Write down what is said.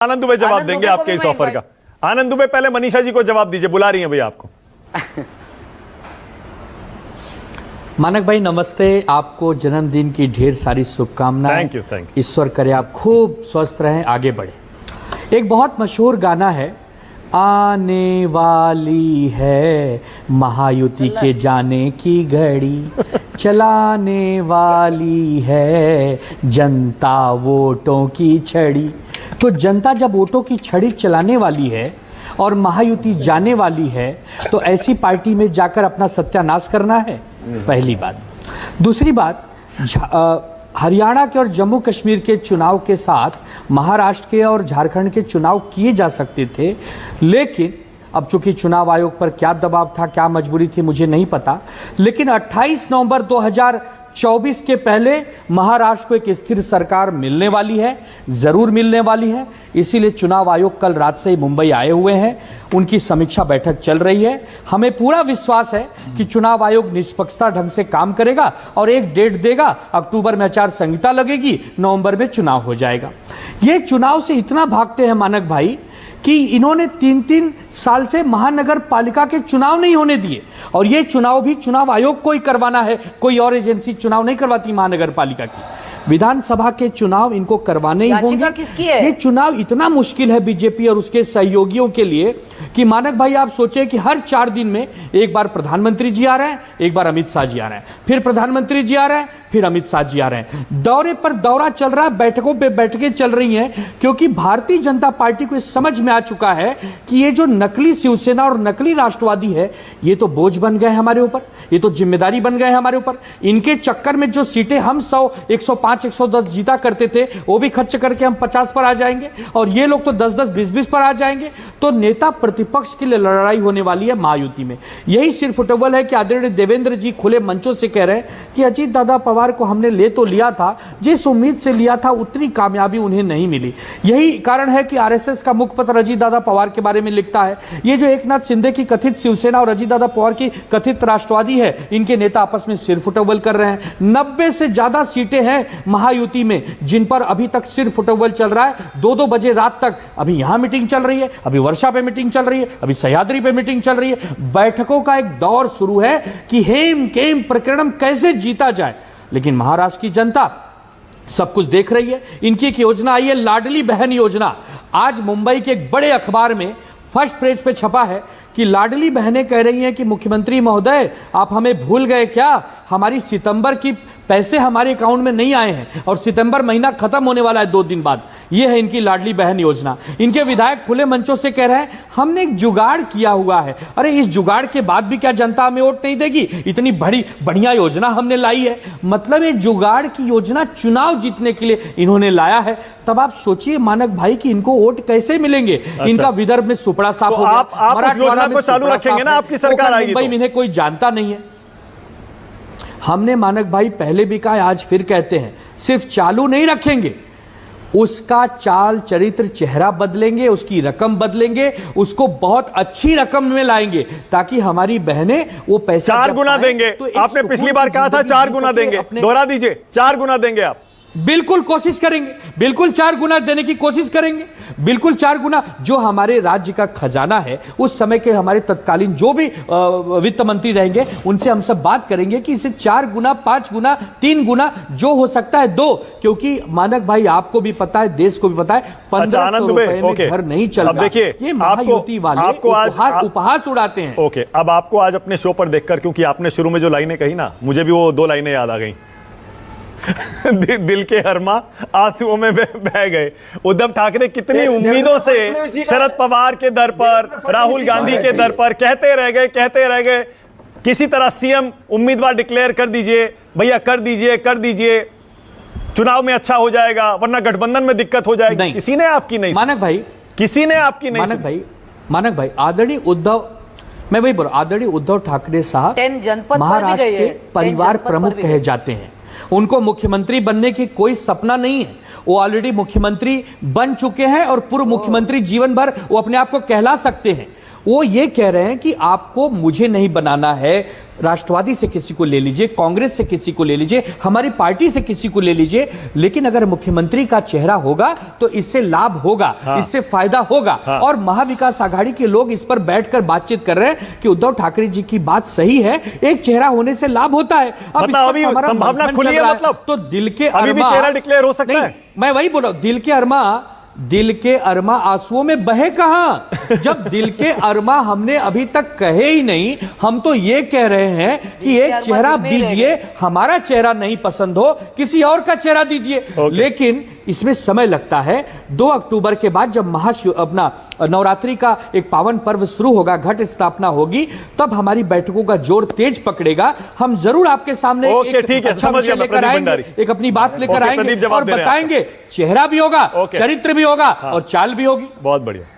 आनंद दुबे जवाब देंगे आपके इस ऑफर का। आनंद दुबे पहले मनीषा जी को जवाब दीजिए, बुला रही हैं भैया आपको। मानक भाई नमस्ते, आपको जन्मदिन की ढेर सारी शुभकामनाएं। Thank you. ईश्वर करे आप खूब स्वस्थ रहें, आगे बढ़े। एक बहुत मशहूर गाना है, आने वाली है महायुति के जाने की घड़ी, चलाने वाली है जनता वोटों की छड़ी। तो जनता जब वोटों की छड़ी चलाने वाली है और महायुति जाने वाली है, तो ऐसी पार्टी में जाकर अपना सत्यानाश करना है, पहली बात। दूसरी बात, हरियाणा के और जम्मू कश्मीर के चुनाव के साथ महाराष्ट्र के और झारखंड के चुनाव किए जा सकते थे, लेकिन अब चूंकि चुनाव आयोग पर क्या दबाव था, क्या मजबूरी थी, मुझे नहीं पता, लेकिन 28 नवंबर 2024 के पहले महाराष्ट्र को एक स्थिर सरकार मिलने वाली है, जरूर मिलने वाली है। इसीलिए चुनाव आयोग कल रात से ही मुंबई आए हुए हैं, उनकी समीक्षा बैठक चल रही है। हमें पूरा विश्वास है कि चुनाव आयोग निष्पक्षता ढंग से काम करेगा और एक डेट देगा, अक्टूबर में आचार संहिता लगेगी, नवंबर में चुनाव हो जाएगा। ये चुनाव से इतना भागते हैं मानक भाई कि इन्होंने 3-3 साल से महानगर पालिका के चुनाव नहीं होने दिए, और ये चुनाव भी चुनाव आयोग को ही करवाना है, कोई और एजेंसी चुनाव नहीं करवाती महानगर पालिका की। विधानसभा के चुनाव इनको करवाने ही होंगे। ये चुनाव इतना मुश्किल है बीजेपी और उसके सहयोगियों के लिए कि मानक भाई आप सोचे कि हर 4 दिन में एक बार प्रधानमंत्री जी आ रहे हैं, एक बार अमित शाह जी आ रहे हैं, फिर प्रधानमंत्री जी आ रहे हैं, फिर अमित शाह जी आ रहे हैं। दौरे पर दौरा चल रहा है, बैठकों पे बैठकें चल रही हैं, क्योंकि भारतीय जनता पार्टी को समझ में आ चुका है कि ये जो नकली शिवसेना और नकली राष्ट्रवादी है, ये तो बोझ बन गए हमारे ऊपर, ये तो जिम्मेदारी बन गए हमारे ऊपर। इनके चक्कर में जो सीटें हम 100, 105, 110 जीता करते थे, वो भी खर्च करके हम 50 पर आ जाएंगे, और ये लोग तो 10-10, 20-20 पर आ जाएंगे। तो नेता प्रतिपक्ष के लिए लड़ाई होने वाली है महायुति में। यही सिर्फ फुटबॉल है कि आदरणीय देवेंद्र जी खुले मंचों से कह रहे हैं कि अजीत दादा पवार को हमने ले तो लिया था, जिस उम्मीद से लिया था उतनी कामयाबी उन्हें नहीं मिली। यही कारण है कि आरएसएस का मुखपत्र अजीत दादा पवार के बारे में लिखता है, ये जो एकनाथ शिंदे की कथित शिवसेना और अजीत दादा पवार की कथित राष्ट्रवादी है, इनके नेता आपस में सिर फुटबॉल कर रहे हैं। 90 से ज्यादा सीटें हैं महायुति में, जिन पर अभी तक सिर्फ फुटबॉल चल रहा है। 2-2 बजे रात तक अभी यहां मीटिंग चल रही है, अभी वर्षा पे मीटिंग चल रही है, अभी सह्याद्री पे मीटिंग चल रही है। बैठकों का एक दौर शुरू है कि हेम केम प्रकरणम कैसे जीता जाए। लेकिन महाराष्ट्र की जनता सब कुछ देख रही है। इनकी एक योजना आई है, लाडली बहन योजना। आज मुंबई के एक बड़े अखबार में फर्स्ट पेज पे छपा है कि लाडली बहनें कह रही हैं कि मुख्यमंत्री महोदय आप हमें भूल गए क्या, हमारी सितंबर की पैसे हमारे अकाउंट में नहीं आए हैं, और सितंबर महीना खत्म होने वाला है 2 दिन बाद। यह है इनकी लाडली बहन योजना। इनके विधायक खुले मंचों से कह रहे हैं हमने एक जुगाड़ किया हुआ है। अरे इस जुगाड़ के बाद भी क्या जनता हमें वोट नहीं देगी? इतनी बड़ी बढ़िया योजना हमने लाई है। मतलब ये जुगाड़ की योजना चुनाव जीतने के लिए इन्होंने लाया है। तब आप सोचिए मानक भाई कि इनको वोट कैसे मिलेंगे। अच्छा। इनका विदर्भ में सुपड़ा साफ हो गया, मराठवाड़ा में चालू रखेंगे ना, आपकी सरकार आएगी मुंबई में इन्हें कोई जानता नहीं है। हमने मानक भाई पहले भी कहा, आज फिर कहते हैं, सिर्फ चालू नहीं रखेंगे, उसका चाल चरित्र चेहरा बदलेंगे, उसकी रकम बदलेंगे, उसको बहुत अच्छी रकम में लाएंगे, ताकि हमारी बहनें वो पैसा 4 गुना देंगे। तो आपने पिछली बार कहा था 4 गुना देंगे, दोहरा दीजिए, 4 गुना देंगे आप। बिल्कुल कोशिश करेंगे, बिल्कुल 4 गुना देने की कोशिश करेंगे, बिल्कुल 4 गुना। जो हमारे राज्य का खजाना है, उस समय के हमारे तत्कालीन जो भी वित्त मंत्री रहेंगे, उनसे हम सब बात करेंगे कि इसे 4 गुना, 5 गुना, 3 गुना जो हो सकता है दो। क्योंकि मानक भाई आपको भी पता है, देश को भी पता है, 1500 रुपए में घर नहीं चलता। देखिए ये महायुति वाले उपहास उड़ाते हैं। ओके, अब आपको आज अपने शो पर देखकर, क्योंकि आपने शुरू में जो लाइनें कही ना, मुझे भी वो 2 लाइनें याद आ गई। दिल के हरमा आंसुओं में बह गए। उद्धव ठाकरे कितनी उम्मीदों से शरद पवार के दर पर, राहुल गांधी के दर पर कहते रह गए किसी तरह सीएम उम्मीदवार डिक्लेयर कर दीजिए भैया, कर दीजिए, चुनाव में अच्छा हो जाएगा, वरना गठबंधन में दिक्कत हो जाएगी। किसी ने आपकी नहीं, मानक भाई, किसी ने आपकी नहीं। मानक भाई आदरणीय उद्धव, मैं वही बोल रहा, आदरणीय उद्धव ठाकरे साहब महाराष्ट्र के परिवार प्रमुख कहे जाते हैं। उनको मुख्यमंत्री बनने की कोई सपना नहीं है, वो ऑलरेडी मुख्यमंत्री बन चुके हैं, और पूर्व मुख्यमंत्री जीवन भर वो अपने आप को कहला सकते हैं। वो ये कह रहे हैं कि आपको मुझे नहीं बनाना है, राष्ट्रवादी से किसी को ले लीजिए, कांग्रेस से किसी को ले लीजिए, हमारी पार्टी से किसी को ले लीजिए, लेकिन अगर मुख्यमंत्री का चेहरा होगा तो इससे लाभ होगा, इससे फायदा होगा। और महाविकास आघाड़ी के लोग इस पर बैठकर बातचीत कर रहे हैं कि उद्धव ठाकरे जी की बात सही है, एक चेहरा होने से लाभ होता है। मतलब अभी संभावना खुली है, मतलब तो दिल के अभी भी चेहरा डिक्लेयर हो सकता है। मैं वही बोला, दिल के अरमा आंसुओं में बहे कहां, जब दिल के अरमा हमने अभी तक कहे ही नहीं। हम तो ये कह रहे हैं कि एक चेहरा दीजिए, हमारा चेहरा नहीं पसंद हो किसी और का चेहरा दीजिए। लेकिन इसमें समय लगता है। 2 अक्टूबर के बाद जब अपना नवरात्रि का एक पावन पर्व शुरू होगा, घट स्थापना होगी, तब हमारी बैठकों का जोर तेज पकड़ेगा। हम जरूर आपके सामने एक अच्छा विषय लेकर आएंगे, एक अपनी बात लेकर आएंगे और बताएंगे, चेहरा भी होगा, चरित्र भी होगा और चाल भी होगी। बहुत बढ़िया।